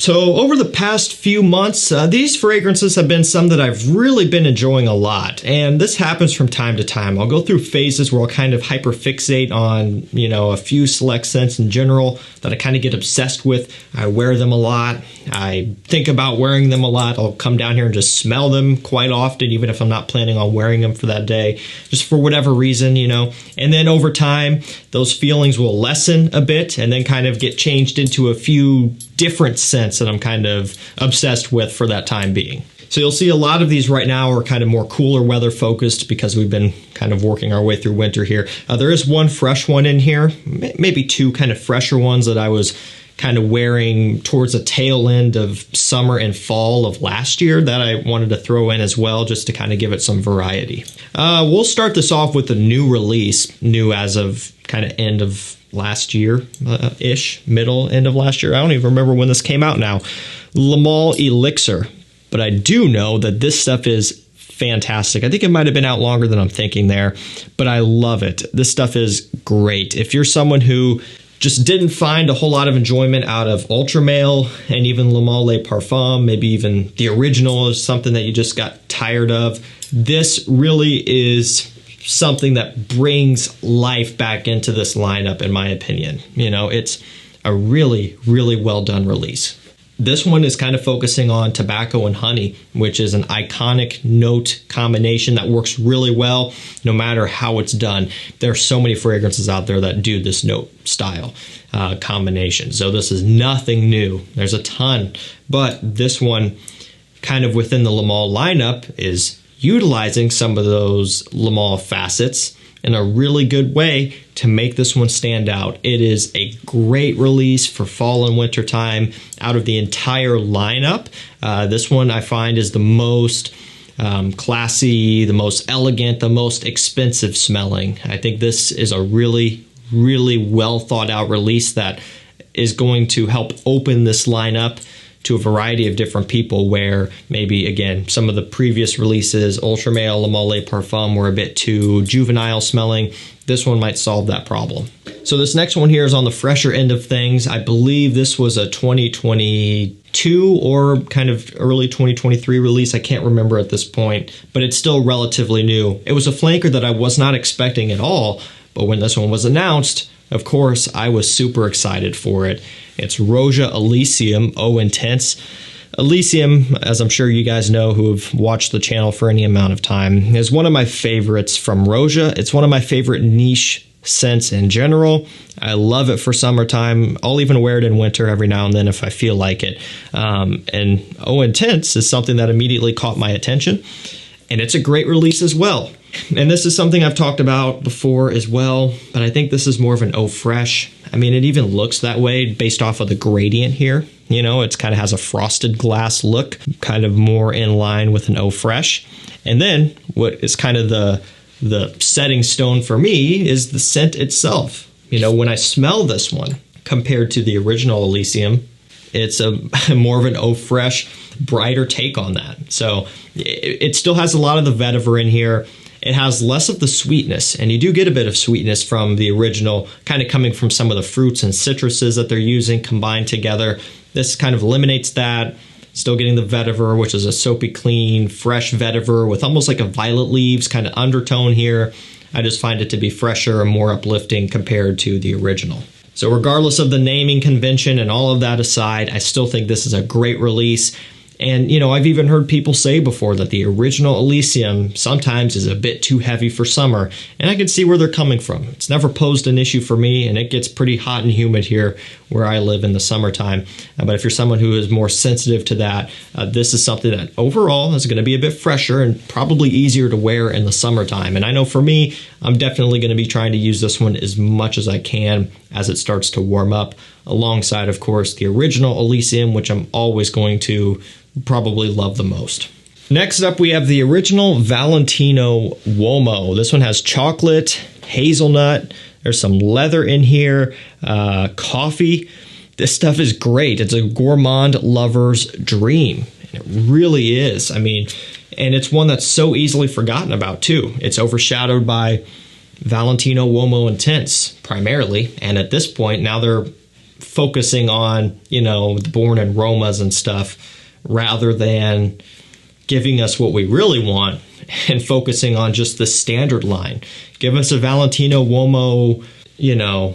So over the past few months, these fragrances have been some that I've really been enjoying a lot. And this happens from time to time. I'll go through phases where I'll kind of hyperfixate on, a few select scents in general that I kind of get obsessed with. I wear them a lot. I think about wearing them a lot. I'll come down here and just smell them quite often, even if I'm not planning on wearing them for that day, just for whatever reason, And then over time, those feelings will lessen a bit and then kind of get changed into a few different scents that I'm kind of obsessed with for that time being. So you'll see a lot of these right now are kind of more cooler weather focused because we've been kind of working our way through winter here. There is one fresh one in here, maybe two kind of fresher ones that I was kind of wearing towards the tail end of summer and fall of last year that I wanted to throw in as well, just to kind of give it some variety. We'll start this off with a new release, new as of kind of end of last year-ish, end of last year. I don't even remember when this came out now. Le Male Elixir. But I do know that this stuff is fantastic. I think it might have been out longer than I'm thinking there, but I love it. This stuff is great. If you're someone who just didn't find a whole lot of enjoyment out of Ultra Male and even Le Male Parfum, maybe even the original is something that you just got tired of, this really is something that brings life back into this lineup, in my opinion. It's a really, really well done release. This one is kind of focusing on tobacco and honey, which is an iconic note combination that works really well no matter how it's done. There are so many fragrances out there that do this note style combination. So this is nothing new. There's a ton, but this one kind of within the Le Male lineup is utilizing some of those Le Male facets in a really good way to make this one stand out. It is a great release for fall and winter time. Out of the entire lineup, this one I find is the most classy, the most elegant, the most expensive smelling. I think this is a really, really well thought out release that is going to help open this lineup to a variety of different people, where maybe, again, some of the previous releases, Ultra Male, Le Male Parfum, were a bit too juvenile smelling. This one might solve that problem. So this next one here is on the fresher end of things. I believe this was a 2022 or kind of early 2023 release. I can't remember at this point, but it's still relatively new. It was a flanker that I was not expecting at all, but when this one was announced, of course, I was super excited for it. It's Roja Elysium Eau Intense. Elysium, as I'm sure you guys know who have watched the channel for any amount of time, is one of my favorites from Roja. It's one of my favorite niche scents in general. I love it for summertime. I'll even wear it in winter every now and then if I feel like it. And Eau Intense is something that immediately caught my attention. And it's a great release as well. And this is something I've talked about before as well, but I think this is more of an Eau Fresh. I mean, it even looks that way based off of the gradient here. It's kind of has a frosted glass look, kind of more in line with an Eau Fresh. And then what is kind of the setting stone for me is the scent itself. When I smell this one compared to the original Elysium, it's a more of an Eau Fresh, brighter take on that. So it still has a lot of the vetiver in here. It has less of the sweetness, and you do get a bit of sweetness from the original, kind of coming from some of the fruits and citruses that they're using combined together. This kind of eliminates that. Still getting the vetiver, which is a soapy, clean, fresh vetiver with almost like a violet leaves kind of undertone here. I just find it to be fresher and more uplifting compared to the original. So regardless of the naming convention and all of that aside, I still think this is a great release. And, I've even heard people say before that the original Elysium sometimes is a bit too heavy for summer, and I can see where they're coming from. It's never posed an issue for me, and it gets pretty hot and humid here where I live in the summertime. But if you're someone who is more sensitive to that, this is something that overall is going to be a bit fresher and probably easier to wear in the summertime. And I know for me, I'm definitely going to be trying to use this one as much as I can as it starts to warm up, alongside, of course, the original Elysium, which I'm always going to probably love the most. Next up, we have the original Valentino Uomo. This one has chocolate, hazelnut, there's some leather in here, coffee. This stuff is great. It's a gourmand lover's dream. It really is. I mean, and it's one that's so easily forgotten about too. It's overshadowed by Valentino Uomo Intense primarily, and at this point now they're focusing on, you know, the born aromas and stuff rather than giving us what we really want and focusing on just the standard line. Give us a Valentino Uomo, you know,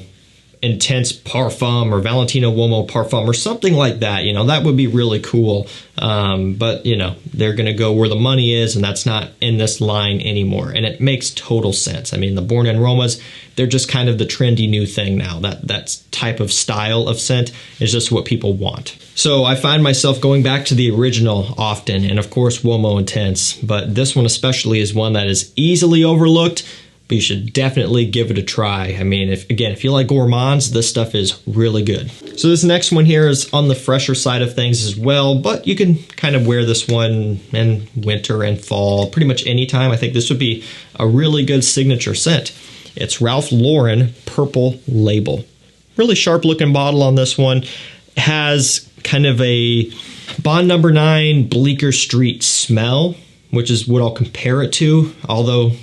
intense parfum or Valentino Uomo parfum or something like that. You know, that would be really cool. But, you know, they're going to go where the money is, and that's not in this line anymore. And it makes total sense. I mean, the Born in Aromas, they're just kind of the trendy new thing now. That type of style of scent is just what people want. So I find myself going back to the original often, and of course Uomo Intense, but this one especially is one that is easily overlooked, but you should definitely give it a try. I mean, if you like gourmands, this stuff is really good. So this next one here is on the fresher side of things as well, but you can kind of wear this one in winter and fall, pretty much any time. I think this would be a really good signature scent. It's Ralph Lauren Purple Label. Really sharp looking bottle on this one. It has kind of a Bond No. 9 Bleecker Street smell, which is what I'll compare it to, although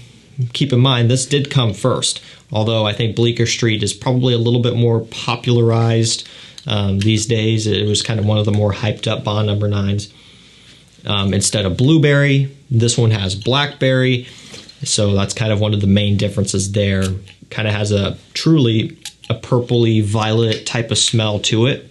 keep in mind, this did come first, although I think Bleecker Street is probably a little bit more popularized these days. It was kind of one of the more hyped up Bond No. 9s. Instead of blueberry, this one has blackberry, so that's kind of one of the main differences there. Kind of has truly a purpley violet type of smell to it.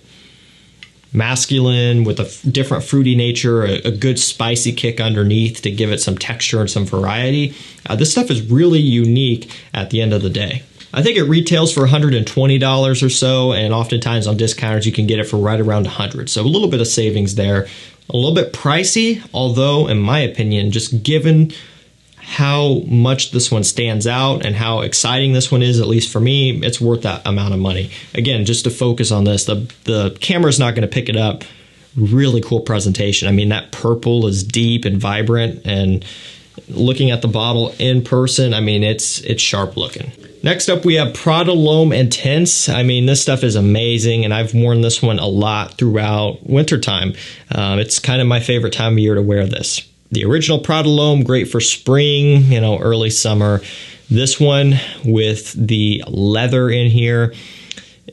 Masculine with a different fruity nature, a good spicy kick underneath to give it some texture and some variety. This stuff is really unique at the end of the day. I think it retails for $120 or so, and oftentimes on discounters you can get it for right around $100. So a little bit of savings there. A little bit pricey, although in my opinion, just given how much this one stands out and how exciting this one is, at least for me, it's worth that amount of money. Again, just to focus on this, the camera's not going to pick it up. Really cool presentation. I mean, that purple is deep and vibrant, and looking at the bottle in person, I mean, it's sharp looking. Next up, we have Prada L'Homme Intense. I mean, this stuff is amazing, and I've worn this one a lot throughout wintertime. It's kind of my favorite time of year to wear this. The original Prada L'Homme, great for spring, you know, early summer. This one with the leather in here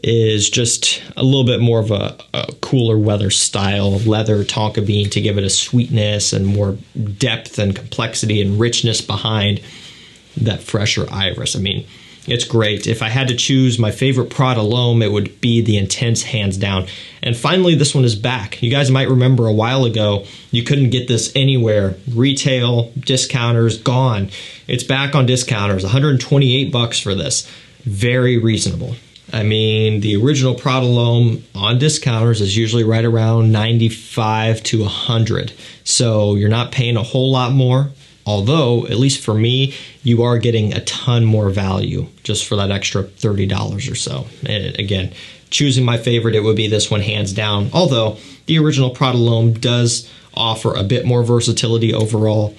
is just a little bit more of a cooler weather style leather tonka bean to give it a sweetness and more depth and complexity and richness behind that fresher iris. I mean, it's great. If I had to choose my favorite Prada L'Homme, it would be the Intense, hands down. And finally, this one is back. You guys might remember a while ago, you couldn't get this anywhere. Retail, discounters, gone. It's back on discounters, $128 for this. Very reasonable. I mean, the original Prada L'Homme on discounters is usually right around $95 to $100. So you're not paying a whole lot more. Although, at least for me, you are getting a ton more value just for that extra $30 or so. And again, choosing my favorite, it would be this one hands down. Although, the original Prada L'Homme does offer a bit more versatility overall.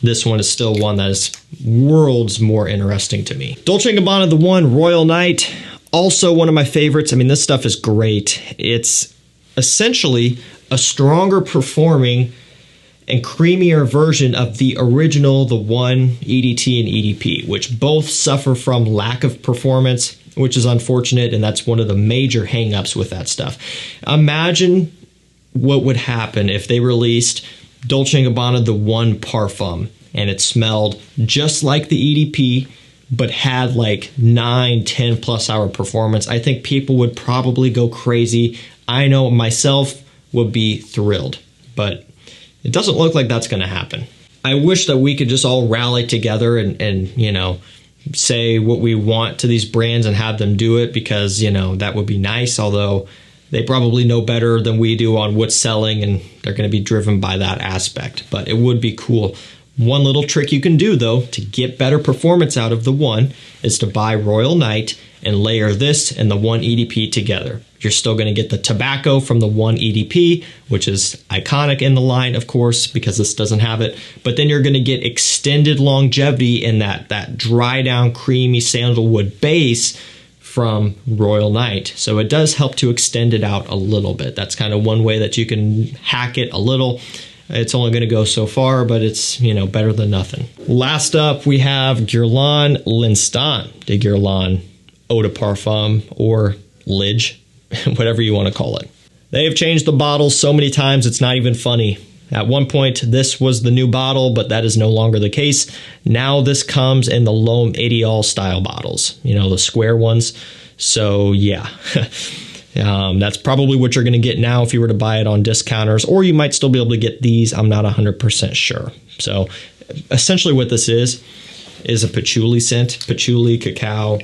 This one is still one that is worlds more interesting to me. Dolce & Gabbana The One Royal Night, also one of my favorites. I mean, this stuff is great. It's essentially a stronger performing and creamier version of the original, the One EDT and EDP, which both suffer from lack of performance, which is unfortunate, and that's one of the major hangups with that stuff. Imagine what would happen if they released Dolce & Gabbana The One Parfum, and it smelled just like the EDP, but had like 9, 10 plus hour performance. I think people would probably go crazy. I know myself would be thrilled, but it doesn't look like that's going to happen. I wish that we could just all rally together and you know, say what we want to these brands and have them do it, because, you know, that would be nice, although they probably know better than we do on what's selling, and they're going to be driven by that aspect. But it would be cool. One little trick you can do, though, to get better performance out of the One is to buy Royal Night and layer this and the One EDP together. You're still going to get the tobacco from the One EDP, which is iconic in the line, of course, because this doesn't have it. But then you're going to get extended longevity in that dry down, creamy sandalwood base from Royal Night. So it does help to extend it out a little bit. That's kind of one way that you can hack it a little. It's only going to go so far, but it's, you know, better than nothing. Last up, we have Guerlain L'Instant de Guerlain Eau de Parfum, or Lidge. whatever you want to call it. They have changed the bottles so many times it's not even funny. At one point, this was the new bottle, but that is no longer the case. Now this comes in the L'Homme Ideal style bottles, you know, the square ones. So yeah, that's probably what you're going to get now if you were to buy it on discounters, or you might still be able to get these. I'm not 100% sure. So essentially what this is a patchouli scent, patchouli, cacao,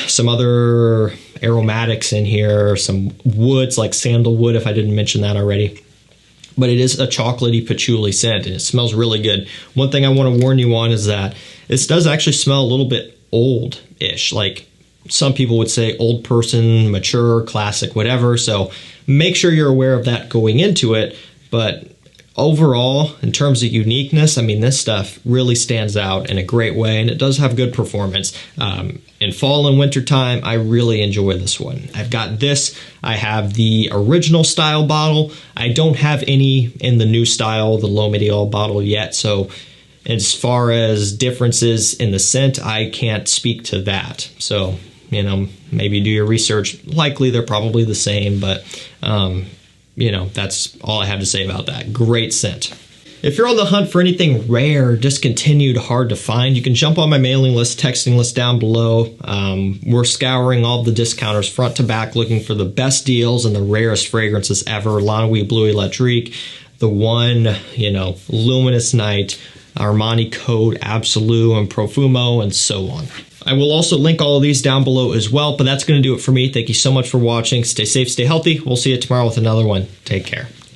some other aromatics in here, some woods like sandalwood, if I didn't mention that already. But it is a chocolatey patchouli scent, and it smells really good. One thing I want to warn you on is that this does actually smell a little bit old-ish. Like some people would say old person, mature, classic, whatever. So make sure you're aware of that going into it. But overall, in terms of uniqueness, I mean, this stuff really stands out in a great way, and it does have good performance. In fall and winter time, I really enjoy this one. I've got this. I have the original style bottle. I don't have any in the new style, the L'Homme Ideal bottle yet. So as far as differences in the scent, I can't speak to that. So, you know, maybe do your research. Likely they're probably the same, but you know, that's all I have to say about that. Great scent. If you're on the hunt for anything rare, discontinued, hard to find, you can jump on my mailing list, texting list down below. We're scouring all the discounters front to back, looking for the best deals and the rarest fragrances ever. La Nuit Bleu Electrique, the one, you know, Luminous Night, Armani Code, Absolute, and Profumo, and so on. I will also link all of these down below as well, but that's going to do it for me. Thank you so much for watching. Stay safe, stay healthy. We'll see you tomorrow with another one. Take care.